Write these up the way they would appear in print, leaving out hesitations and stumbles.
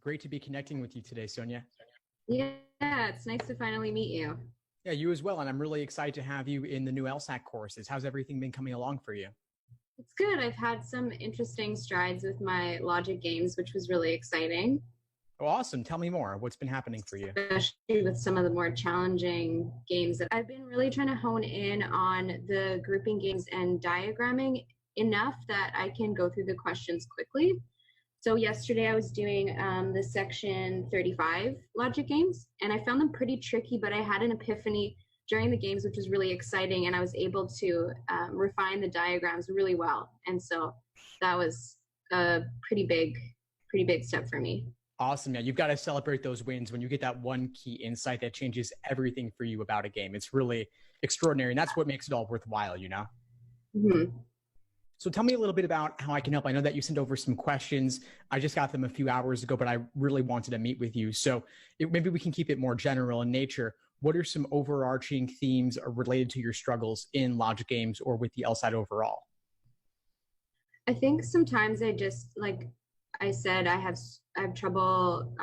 Great to be connecting with you today, Sonia. Yeah, it's nice to finally meet you. Yeah, you as well. And I'm really excited to have you in the new LSAT courses. How's everything been coming along for you? It's good. I've had some interesting strides with my logic games, which was really exciting, Oh, awesome. Tell me more. What's been happening for you? especially with some of the more challenging games. That I've been really trying to hone in on the grouping games and diagramming enough that I can go through the questions quickly. So yesterday I was doing the section 35 logic games, and I found them pretty tricky, but I had an epiphany during the games, which was really exciting, and I was able to refine the diagrams really well. And so that was a pretty big step for me. Awesome. Yeah, you've got to celebrate those wins when you get that one key insight that changes everything for you about a game. It's really extraordinary, and that's what makes it all worthwhile, you know? Mm-hmm. So tell me a little bit about how I can help. I know that you sent over some questions. I just got them a few hours ago, but I really wanted to meet with you. So maybe we can keep it more general in nature. What are some overarching themes related to your struggles in logic games or with the LSAT overall? I think sometimes I just, like I said, I have trouble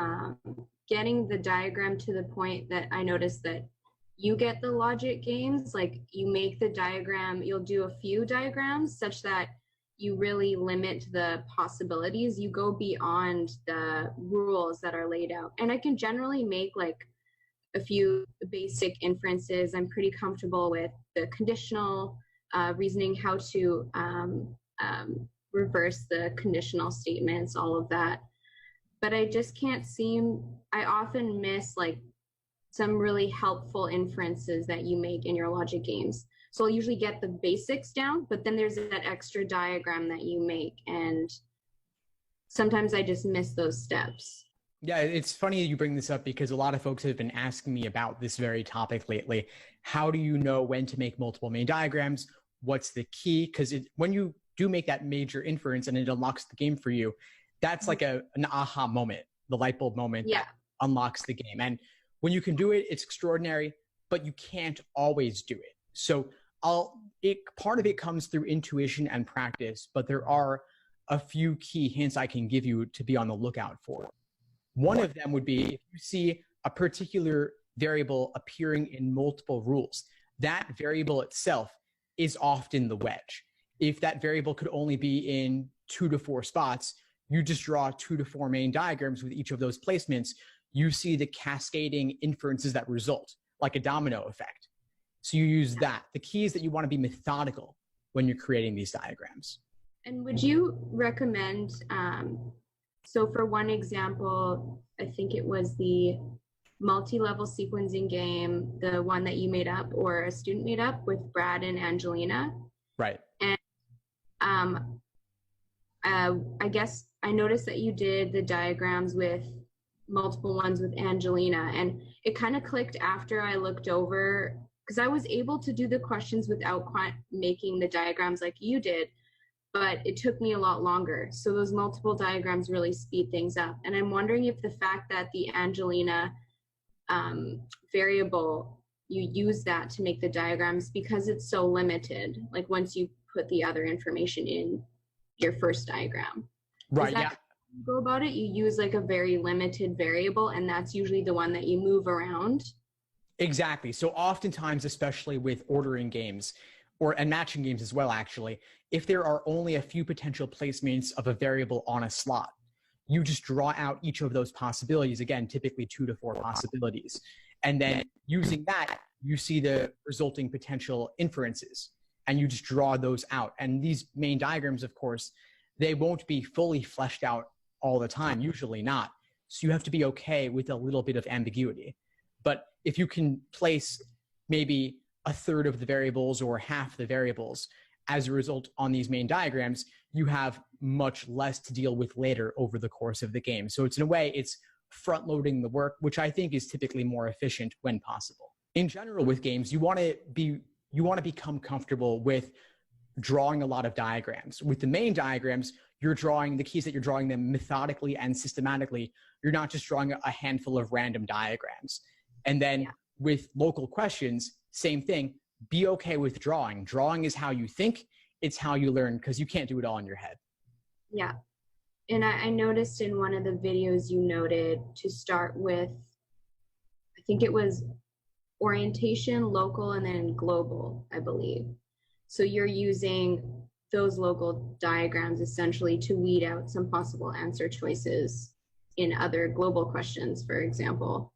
getting the diagram to the point that I notice that you get the logic games, like you make the diagram, you'll do a few diagrams such that you really limit the possibilities. You go beyond the rules that are laid out. And I can generally make like a few basic inferences. I'm pretty comfortable with the conditional reasoning, how to reverse the conditional statements, all of that. But I just can't I often miss like some really helpful inferences that you make in your logic games. So I'll usually get the basics down, but then there's that extra diagram that you make. And sometimes I just miss those steps. Yeah, it's funny you bring this up because a lot of folks have been asking me about this very topic lately. How do you know when to make multiple main diagrams? What's the key? Because when you do make that major inference and it unlocks the game for you, that's like an aha moment, the light bulb moment that unlocks the game. And when you can do it, it's extraordinary, but you can't always do it. So part of it comes through intuition and practice, but there are a few key hints I can give you to be on the lookout for. One of them would be if you see a particular variable appearing in multiple rules, that variable itself is often the wedge. If that variable could only be in 2 to 4 spots, you just draw 2 to 4 main diagrams with each of those placements. You see the cascading inferences that result, like a domino effect. So you use that. The key is that you want to be methodical when you're creating these diagrams. And would you recommend, so for one example, I think it was the multi-level sequencing game, the one that you made up or a student made up with Brad and Angelina. Right. And I guess I noticed that you did the diagrams with multiple ones with Angelina, and it kind of clicked after I looked over, because I was able to do the questions without making the diagrams like you did, but it took me a lot longer. So those multiple diagrams really speed things up. And I'm wondering if the fact that the Angelina variable, you use that to make the diagrams because it's so limited, like once you put the other information in your first diagram. Right, yeah. You go about it, you use like a very limited variable, and that's usually the one that you move around. Exactly. So oftentimes, especially with ordering games and matching games as well, actually, if there are only a few potential placements of a variable on a slot, you just draw out each of those possibilities, again, typically 2 to 4 possibilities. And then using that, you see the resulting potential inferences, and you just draw those out. And these main diagrams, of course, they won't be fully fleshed out all the time, usually not. So you have to be okay with a little bit of ambiguity. But if you can place maybe a third of the variables or half the variables as a result on these main diagrams, you have much less to deal with later over the course of the game. So it's in a way, it's front loading the work, which I think is typically more efficient when possible. In general with games, you want to become comfortable with drawing a lot of diagrams. With the main diagrams, the keys that you're drawing them methodically and systematically. You're not just drawing a handful of random diagrams. And then with local questions, same thing, be okay with drawing. Drawing is how you think, it's how you learn, because you can't do it all in your head. Yeah. And I noticed in one of the videos you noted to start with, I think it was orientation, local, and then global, I believe. So you're using those local diagrams essentially to weed out some possible answer choices in other global questions, for example.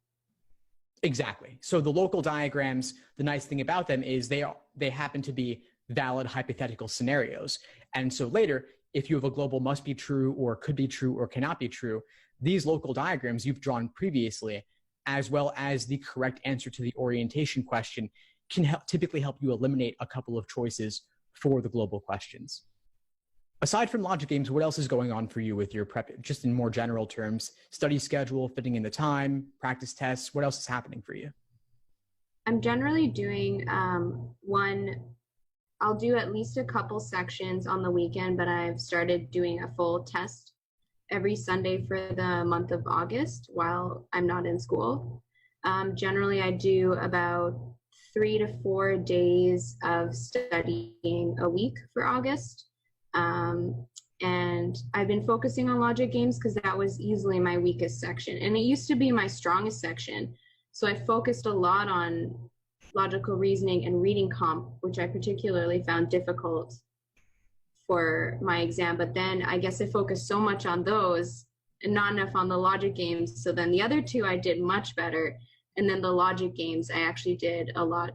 Exactly. So the local diagrams, the nice thing about them is they happen to be valid hypothetical scenarios. And so later, if you have a global must be true or could be true or cannot be true, these local diagrams you've drawn previously, as well as the correct answer to the orientation question, can typically help you eliminate a couple of choices for the global questions. Aside from logic games, what else is going on for you with your prep, just in more general terms? Study schedule, fitting in the time, practice tests, what else is happening for you? I'm generally doing I'll do at least a couple sections on the weekend, but I've started doing a full test every Sunday for the month of August while I'm not in school. Generally, I do about 3 to 4 days of studying a week for August. And I've been focusing on logic games because that was easily my weakest section. And it used to be my strongest section. So I focused a lot on logical reasoning and reading comp, which I particularly found difficult for my exam. But then I guess I focused so much on those and not enough on the logic games. So then the other two I did much better. And then the logic games I actually did a lot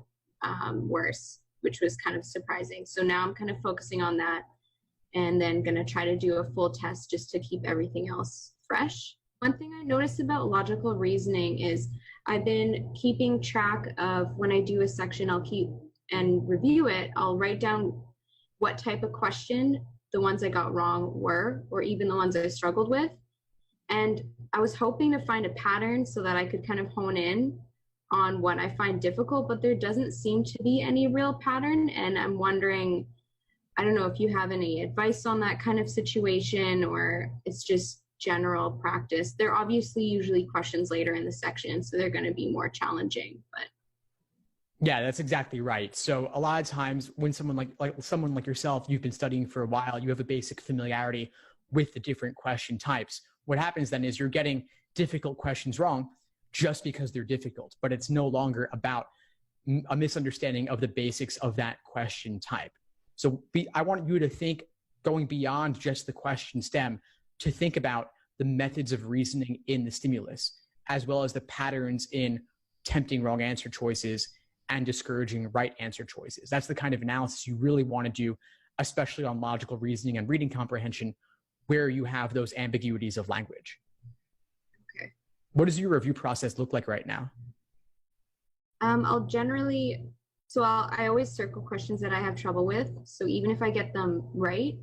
worse, which was kind of surprising. So now I'm kind of focusing on that and then going to try to do a full test just to keep everything else fresh. One thing I noticed about logical reasoning is I've been keeping track of when I do a section, I'll keep and review it. I'll write down what type of question the ones I got wrong were, or even the ones I struggled with. And I was hoping to find a pattern so that I could kind of hone in on what I find difficult, but there doesn't seem to be any real pattern. And I'm wondering, I don't know if you have any advice on that kind of situation, or it's just general practice. There are obviously usually questions later in the section, so they're going to be more challenging. But yeah, that's exactly right. So a lot of times when someone like yourself, you've been studying for a while, you have a basic familiarity with the different question types. What happens then is you're getting difficult questions wrong just because they're difficult, but it's no longer about a misunderstanding of the basics of that question type. So I want you to think, going beyond just the question stem, to think about the methods of reasoning in the stimulus, as well as the patterns in tempting wrong answer choices and discouraging right answer choices. That's the kind of analysis you really want to do, especially on logical reasoning and reading comprehension, where you have those ambiguities of language. Okay. What does your review process look like right now? I always circle questions that I have trouble with. So even if I get them right,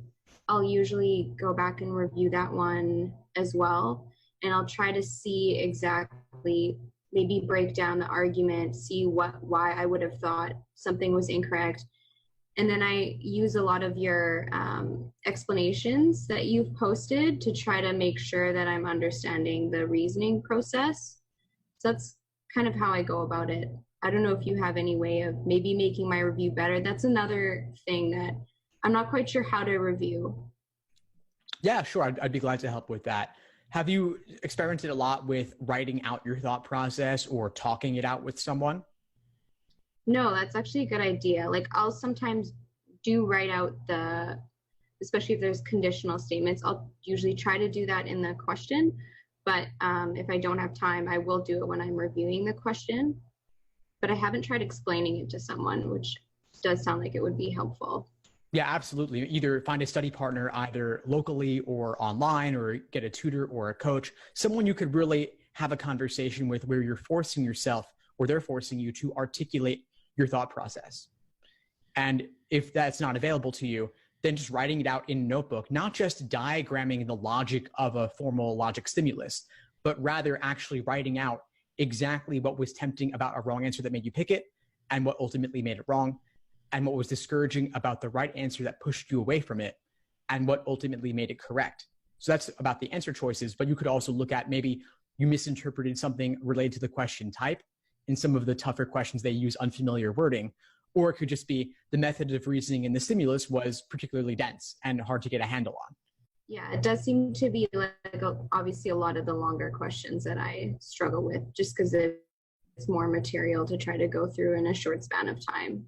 I'll usually go back and review that one as well. And I'll try to see exactly, maybe break down the argument, see why I would have thought something was incorrect. And then I use a lot of your explanations that you've posted to try to make sure that I'm understanding the reasoning process. So that's kind of how I go about it. I don't know if you have any way of maybe making my review better. That's another thing that I'm not quite sure how to review. Yeah, sure. I'd be glad to help with that. Have you experimented a lot with writing out your thought process or talking it out with someone? No, that's actually a good idea. Like I'll sometimes do write out especially if there's conditional statements, I'll usually try to do that in the question. But if I don't have time, I will do it when I'm reviewing the question. But I haven't tried explaining it to someone, which does sound like it would be helpful. Yeah, absolutely. Either find a study partner, either locally or online, or get a tutor or a coach, someone you could really have a conversation with where you're forcing yourself or they're forcing you to articulate your thought process. And if that's not available to you, then just writing it out in a notebook, not just diagramming the logic of a formal logic stimulus, but rather actually writing out exactly what was tempting about a wrong answer that made you pick it and what ultimately made it wrong, and what was discouraging about the right answer that pushed you away from it and what ultimately made it correct. So that's about the answer choices, but you could also look at maybe you misinterpreted something related to the question type. In some of the tougher questions, they use unfamiliar wording, or it could just be the method of reasoning in the stimulus was particularly dense and hard to get a handle on. Yeah, it does seem to be like obviously a lot of the longer questions that I struggle with just because it's more material to try to go through in a short span of time.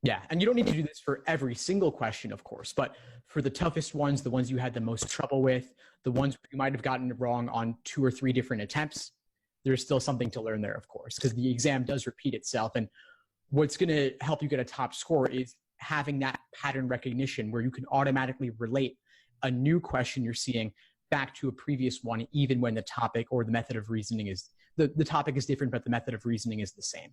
Yeah, and you don't need to do this for every single question, of course, but for the toughest ones, the ones you had the most trouble with, the ones you might have gotten wrong on 2 or 3 different attempts, there's still something to learn there, of course, because the exam does repeat itself. And what's going to help you get a top score is having that pattern recognition where you can automatically relate a new question you're seeing back to a previous one, even when the topic or the method of reasoning is the topic is different, but the method of reasoning is the same.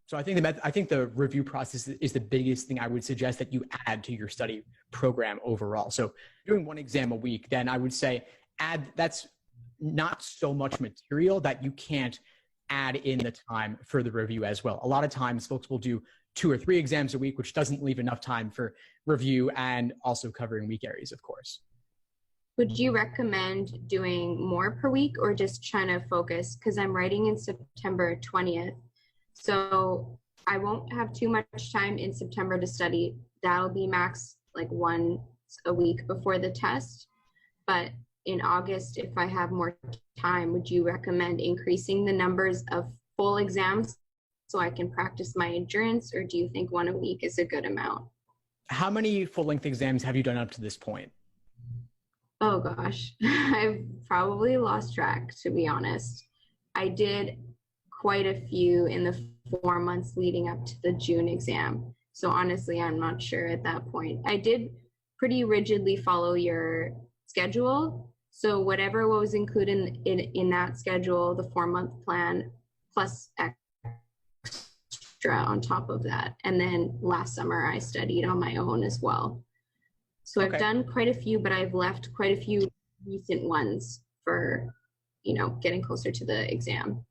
So I think the review process is the biggest thing I would suggest that you add to your study program overall. So doing 1 exam a week, then I would say that's not so much material that you can't add in the time for the review as well. A lot of times folks will do 2 or 3 exams a week, which doesn't leave enough time for review and also covering weak areas, of course. Would you recommend doing more per week or just trying to focus? Because I'm writing in September 20th. So I won't have too much time in September to study. That'll be max like once a week before the test. But in August, if I have more time, would you recommend increasing the numbers of full exams so I can practice my endurance? Or do you think 1 a week is a good amount? How many full-length exams have you done up to this point? Oh gosh, I've probably lost track, to be honest. I did quite a few in the 4 months leading up to the June exam. So honestly, I'm not sure at that point. I did pretty rigidly follow your schedule. So whatever was included in that schedule, the 4-month plan, plus extra on top of that. And then last summer, I studied on my own as well. So I've done quite a few, but I've left quite a few recent ones for, getting closer to the exam.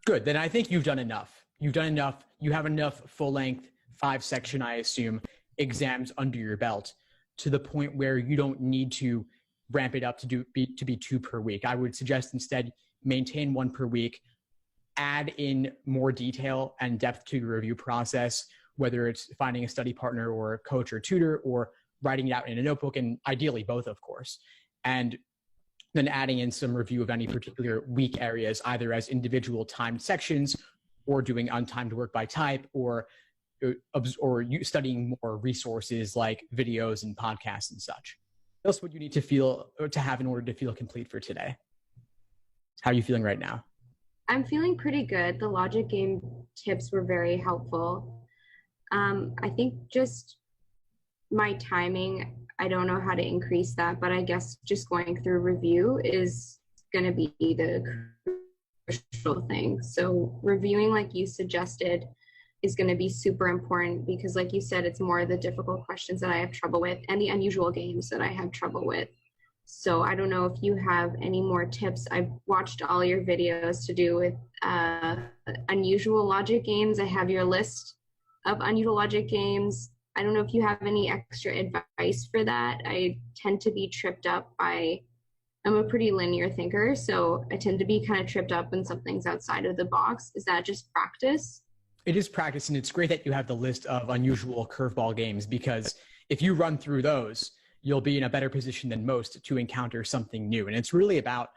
Good. Then I think you've done enough. You've done enough. You have enough full-length 5-section, I assume, exams under your belt to the point where you don't need to ramp it up to be 2 per week. I would suggest instead maintain 1 per week, add in more detail and depth to your review process, whether it's finding a study partner or a coach or tutor or writing it out in a notebook, and ideally both, of course. And then adding in some review of any particular weak areas, either as individual timed sections or doing untimed work by type or studying more resources like videos and podcasts and such. What else would you need to have in order to feel complete for today? How are you feeling right now? I'm feeling pretty good. The logic game tips were very helpful. I think just my timing, I don't know how to increase that, but I guess just going through review is going to be the crucial thing. So reviewing, like you suggested, is going to be super important because, like you said, it's more of the difficult questions that I have trouble with and the unusual games that I have trouble with. So I don't know if you have any more tips. I've watched all your videos to do with unusual logic games. I have your list of unusual logic games. I don't know if you have any extra advice for that. I tend to be tripped up I'm a pretty linear thinker, so I tend to be kind of tripped up when something's outside of the box. Is that just practice? It is practice, and it's great that you have the list of unusual curveball games, because if you run through those, you'll be in a better position than most to encounter something new. And it's really about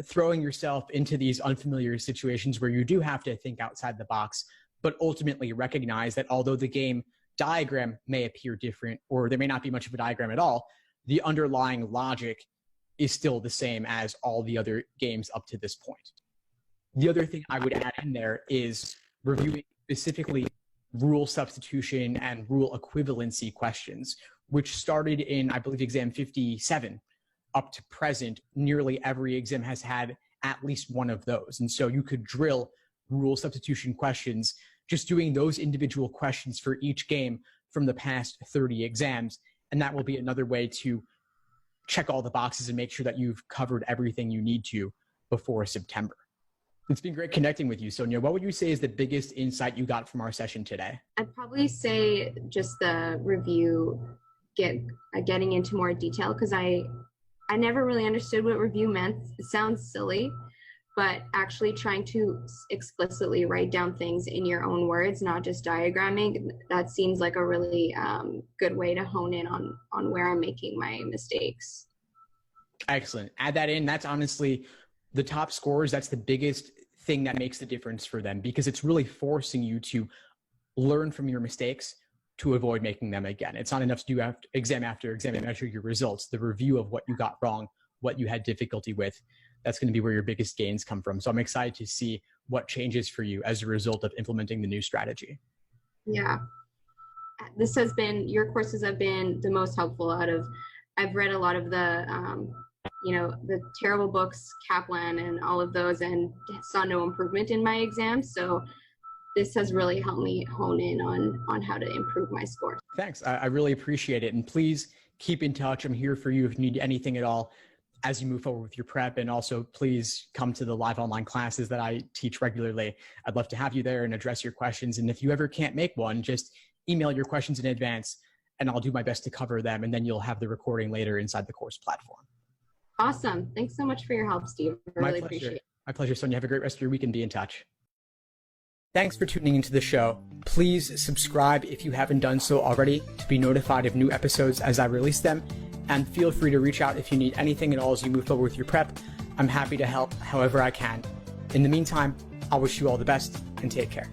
throwing yourself into these unfamiliar situations where you do have to think outside the box, but ultimately recognize that although the game diagram may appear different, or there may not be much of a diagram at all, the underlying logic is still the same as all the other games up to this point. The other thing I would add in there is reviewing specifically rule substitution and rule equivalency questions, which started in, I believe, exam 57 up to present. Nearly every exam has had at least one of those. And so you could drill rule substitution questions, just doing those individual questions for each game from the past 30 exams. And that will be another way to check all the boxes and make sure that you've covered everything you need to before September. It's been great connecting with you, Sonia. What would you say is the biggest insight you got from our session today? I'd probably say just the review, getting into more detail, because I never really understood what review meant. It sounds silly, but actually trying to explicitly write down things in your own words, not just diagramming, that seems like a really good way to hone in on where I'm making my mistakes. Excellent. Add that in. That's honestly the top scorers. That's the biggest thing that makes the difference for them, because it's really forcing you to learn from your mistakes to avoid making them again. It's not enough to do exam after exam and measure your results. The review of what you got wrong, what you had difficulty with, that's going to be where your biggest gains come from. So I'm excited to see what changes for you as a result of implementing the new strategy. Yeah. Your courses have been the most helpful I've read a lot of the terrible books, Kaplan and all of those, and saw no improvement in my exams. So this has really helped me hone in on how to improve my score. Thanks. I really appreciate it. And please keep in touch. I'm here for you if you need anything at all as you move forward with your prep. And also please come to the live online classes that I teach regularly. I'd love to have you there and address your questions. And if you ever can't make one, just email your questions in advance and I'll do my best to cover them. And then you'll have the recording later inside the course platform. Awesome. Thanks so much for your help, Steve. I really appreciate it. My pleasure, Sonia. Have a great rest of your week and be in touch. Thanks for tuning into the show. Please subscribe if you haven't done so already to be notified of new episodes as I release them. And feel free to reach out if you need anything at all as you move forward with your prep. I'm happy to help however I can. In the meantime, I'll wish you all the best and take care.